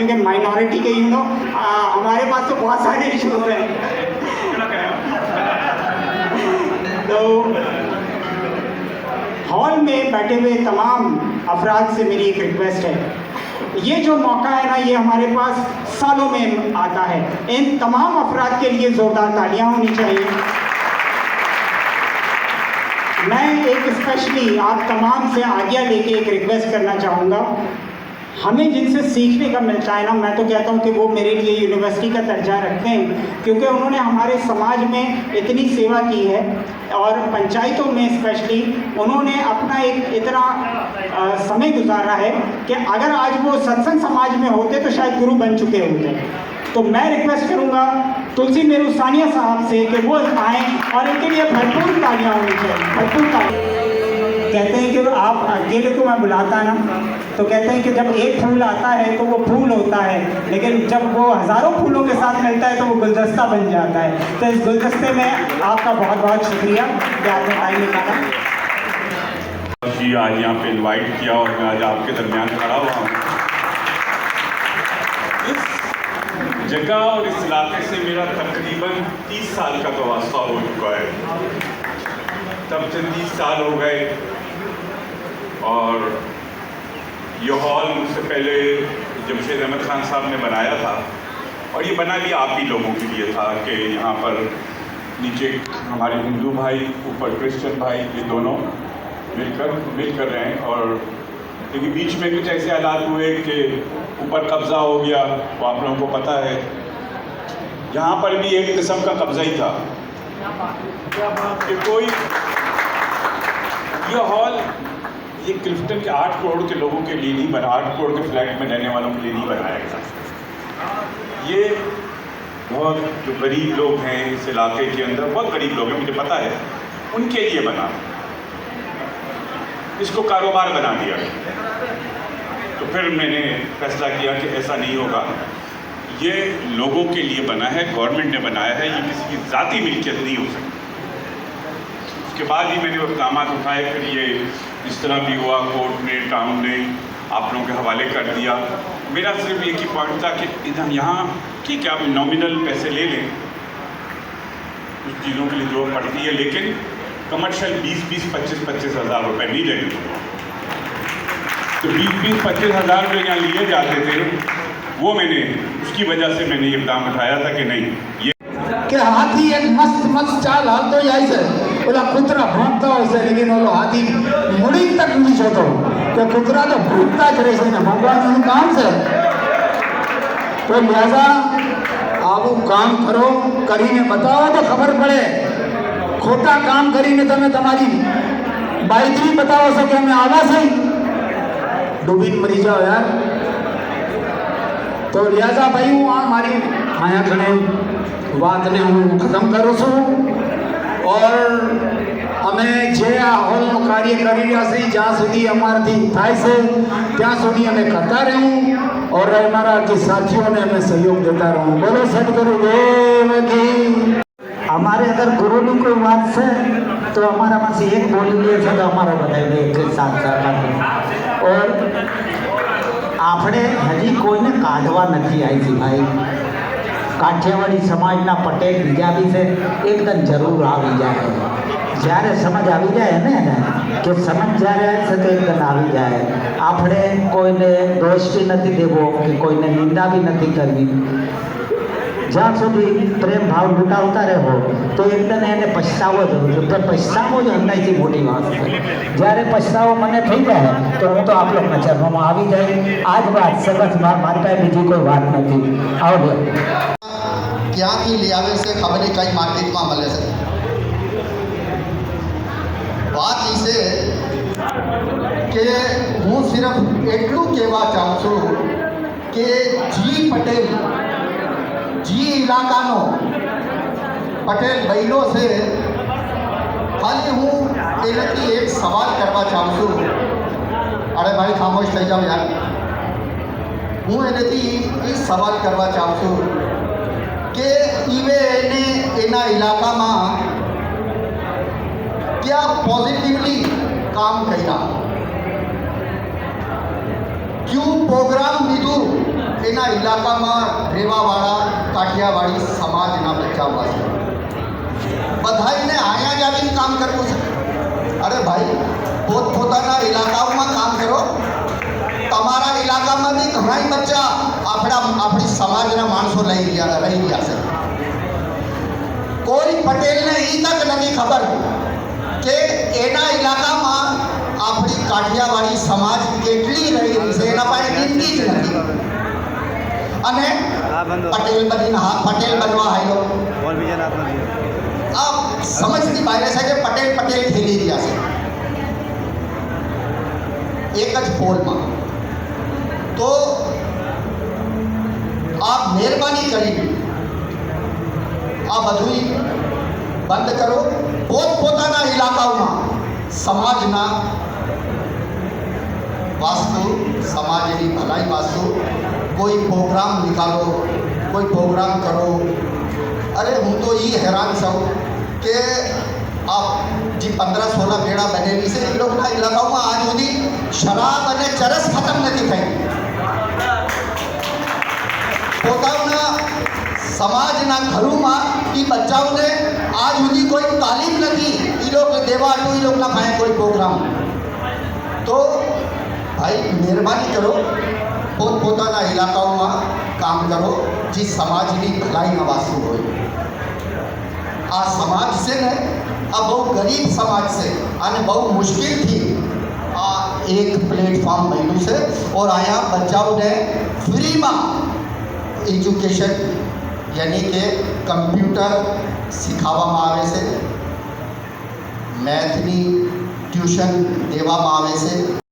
क्योंकि माइनॉरिटी के हमारे पास तो बहुत सारे इशूज हैं। तो हॉल में बैठे हुए तमाम अफराद से मेरी एक रिक्वेस्ट है, ये जो मौका है ना, ये हमारे पास सालों में आता है। इन तमाम अफराद के लिए जोरदार तालियां होनी चाहिए। मैं एक स्पेशली आप तमाम से आज्ञा लेके एक रिक्वेस्ट करना चाहूँगा। हमें जिनसे सीखने का मिलता है ना, मैं तो कहता हूँ कि वो मेरे लिए यूनिवर्सिटी का दर्जा रखते हैं, क्योंकि उन्होंने हमारे समाज में इतनी सेवा की है और पंचायतों में स्पेशली उन्होंने अपना एक इतना समय गुजारा है कि अगर आज वो सत्संग समाज में होते तो शायद गुरु बन चुके होते। तो मैं रिक्वेस्ट करूँगा तुलसी मेरू सानिया साहब से कि वो आएँ और इनके लिए भरपूर तालियाँ होनी चाहिए, भरपूर तालियाँ। कहते हैं कि आप अकेले को मैं बुलाता ना, तो कहते हैं कि जब एक फूल आता है तो वो फूल होता है, लेकिन जब वो हज़ारों फूलों के साथ मिलता है तो वो गुलदस्ता बन जाता है। तो इस गुलदस्ते में आपका बहुत बहुत शुक्रिया कि आपने टाइम निकाला जी, आज यहाँ पे इनवाइट किया और मैं आज आपके दरमियान खड़ा हुआ हूँ। इस जगह और इस इलाके से मेरा तकरीबन 30 साल का तो वास्ता हो चुका है। तब से 30 साल हो गए और ये हॉल मुझसे पहले जमशेद अहमद खान साहब ने बनाया था, और ये बना भी आप ही लोगों के लिए था कि यहाँ पर नीचे हमारे हिंदू भाई, ऊपर क्रिश्चियन भाई, ये दोनों मिल कर रहे हैं। और क्योंकि बीच में कुछ ऐसे हालात हुए कि ऊपर कब्ज़ा हो गया, वो आप लोगों को पता है। यहाँ पर भी एक किस्म का कब्ज़ा ही था कि कोई ये हॉल ये क्लिफ्टन के 8 करोड़ के लोगों के लिए नहीं बना, 8 करोड़ के फ्लैट में रहने वालों के लिए नहीं बनाया गया। ये बहुत जो गरीब लोग हैं इस इलाके के अंदर, बहुत गरीब लोग हैं, मुझे पता है, उनके लिए बना। इसको कारोबार बना दिया। तो फिर मैंने फैसला किया कि ऐसा नहीं होगा, ये लोगों के लिए बना है, गवर्नमेंट ने बनाया है, ये किसी की ज़ाती मिल्कियत नहीं हो सकती। उसके बाद ही मैंने वो इक़दाम उठाए, फिर ये इस तरह भी हुआ, कोर्ट ने, टाउन ने आप लोगों के हवाले कर दिया। मेरा सिर्फ एक ही पॉइंट था कि इधर यहाँ ठीक है, आप नॉमिनल पैसे ले लें कुछ चीज़ों के लिए जो पड़ती है, लेकिन कमर्शियल 20-20, 25-25 हज़ार रुपये नहीं लेने। तो 20-20, 25 हज़ार रुपये यहाँ लिए जाते थे, वो मैंने उसकी वजह से मैंने ये इक़दाम उठाया था कि नहीं, ये कि हाथी एक मस्त चाल हालतो જાય છે, ઓલા કૂતરા ભોંકતા હોય છે, લેकिन ઓલો હાથી મૂડી તક નથી જોતો કે કૂતરા તો ભૂખતા જ રહે છે ને ભગવાનનું કામ છે। તો લિહાઝા આવું કામ કરો, કરીને બતાવો તો ખબર પડે। ખોટા કામ કરીને તમે તમારી બાઈત્રી બતાવો છો કે અમે આવા છે, ડૂબીને મરી જાઓ યાર। તો લિહાઝા ભાઈ હું આ મારી આયા ઘણે વાત ने हूँ खत्म करूँ छूँ। और अमे जे आ हॉलનું કાર્ય કરી રહ્યા છે જ્યાં સુધી અમારાથી થાય છે ત્યાં સુધી અમે કરતા રહું और हमारा के साथियों ने हमें सहयोग देता रहूं। बोलो सदगुरु देव की। हमारे अगर गुरु की कोई बात है तो हमारा में से एक बोली लिए थे तो हमारा बताइए एक साथ साथ। और આપણે હજી કોઈને કાઢવા નથી આવી છે ભાઈ। કાઠિયાવાડી સમાજના પટેલ બીજા બી છે, એકદમ જરૂર આવી જાય। જ્યારે સમજ આવી જાય ને કે સમજ જ્યારે આવે છે તો એકદમ આવી જાય। આપણે કોઈને દોષ બી નથી દેવો કે કોઈને નિંદા બી નથી કરવી। જ્યાં સુધી પ્રેમ ભાવ લૂંટાવતા રહો તો એકદમ એને પછતાવો જરૂર છે। તો પછતાવો જ અંદાજથી મોટી વાત છે। જ્યારે પછતાવો મને થઈ જાય તો હું તો આપ લોકોના ચરણોમાં આવી જાય। આ જ વાત છે, બસ મારી પાસે બીજી કોઈ વાત નથી। આવો ક્યાંથી લઈ આવે છે ખબર નહીં, કઈ માર્કેટમાં મળે છે। વાત એ છે કે હું સિર્ફ એટલું કહેવા ચાહું છું કે જી પટેલ, જી ઇલાકાનો પટેલ બહેનો છે, ખાલી હું એનાથી એક સવાલ કરવા ચાહું છું। અરે ભાઈ ખામોશ થઈ જાઓ યાર। હું એનાથી એ સવાલ કરવા ચાહું છું કે ઈવે એને એના ઇલાકામાં क्या पॉजिटिवली काम કર્યા, क्यों प्रोग्राम लीधु એના ઇલાકામાં રહેવાવાળા કાઠિયાવાડી સમાજના બચાવવા છે. બધાને અહીંયા જ આવીને કામ કરવું છે? અરે ભાઈ, પોતપોતાના ઇલાકાઓમાં કામ કરો. તમારા ઇલાકામાંથી ઘણા બચ્ચા આપણી સમાજના માણસો રહી ગયા છે. કોઈ પટેલને એ તક નથી ખબર કે એના ઇલાકામાં આપણી કાઠિયાવાડી સમાજ કેટલી રહી છે. એના પાસે ગિનતી જ નથી. અને પટેલ બનવા આવ્યો. આ સમજથી બહાર છે કે પટેલ ખેલી રહ્યા છે એક જ પોલમાં. તો આપ મહેરબાની કરીને આ બધું બંધ કરો. પોતપોતાના ઇલાકાઓમાં સમાજના વાસ્તુ, સમાજની ભલાઈ વાસ્તુ કોઈ પ્રોગ્રામ નિકાલો, કોઈ પ્રોગ્રામ કરો. અરે હું તો એ હેરાન છું કે આ જે 15-16 મેળા બનેલી છે એ લોકોના ઇલાકાઓમાં આજ સુધી શરાબ અને ચરસ ખતમ નથી થઈ. પોતાના સમાજના ઘરોમાં એ બચ્ચાઓને આજ સુધી કોઈ તાલીમ નથી. એ લોકો દેવા હતું, એ લોકોના પાસે કોઈ પ્રોગ્રામ. તો ભાઈ મહેરબાની કરો, પોતપોતાના ઇલાકાઓમાં કામ કરો જે સમાજની ભલાઈના વાસ્તુ હોય. આ સમાજ છે ને, આ બહુ ગરીબ સમાજ છે અને બહુ મુશ્કેલથી આ એક પ્લેટફોર્મ બન્યું છે. और અહીંયા બચ્ચાઓને ફ્રીમાં એજ્યુકેશન યાની કે કમ્પ્યુટર શીખવવામાં આવે છે, મેથની ટ્યુશન દેવામાં આવે છે.